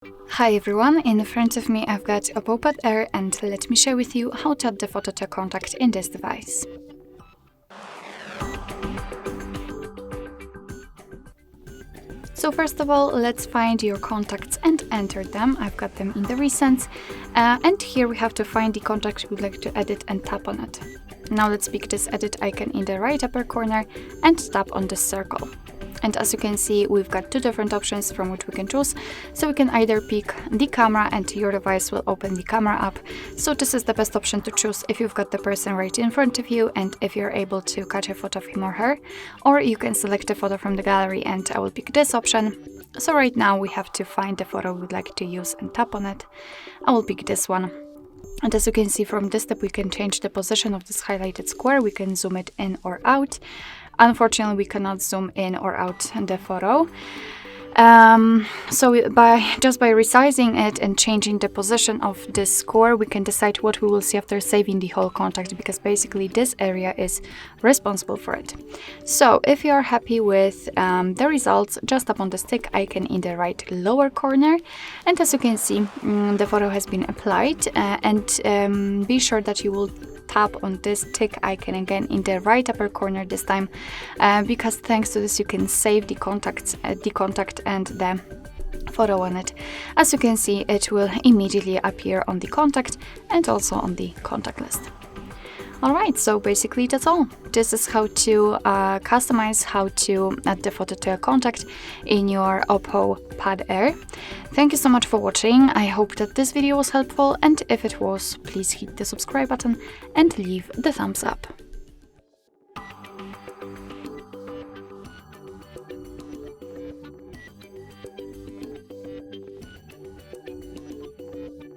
Hi everyone, in front of me I've got OPPO Pad Air and let me share with you how to add the photo to a contact in this device. So first of all, let's find your contacts and enter them. I've got them in the recents and here we have to find the contact we'd like to edit and tap on it. Now let's pick this edit icon in the right upper corner and tap on this circle. And as you can see, we've got two different options from which we can choose. So we can either pick the camera and your device will open the camera app. So this is the best option to choose if you've got the person right in front of you and if you're able to catch a photo of him or her. Or you can select a photo from the gallery and I will pick this option. So right now we have to find the photo we'd like to use and tap on it. I will pick this one. And as you can see from this step, we can change the position of this highlighted square. We can zoom it in or out. Unfortunately, we cannot zoom in or out the photo. Just by resizing it and changing the position of this square, we can decide what we will see after saving the whole contact, because basically this area is responsible for it. So if you are happy with the results, just tap on the stick icon in the right lower corner, and as you can see, the photo has been applied, and be sure that you will tap on this tick icon again in the right upper corner this time, because thanks to this you can save the contact and the photo on it. As you can see, it will immediately appear on the contact and also on the contact list. Alright, so basically that's all. This is how to customize, how to add the photo to a contact in your OPPO Pad Air. Thank you so much for watching. I hope that this video was helpful, and if it was, please hit the subscribe button and leave the thumbs up.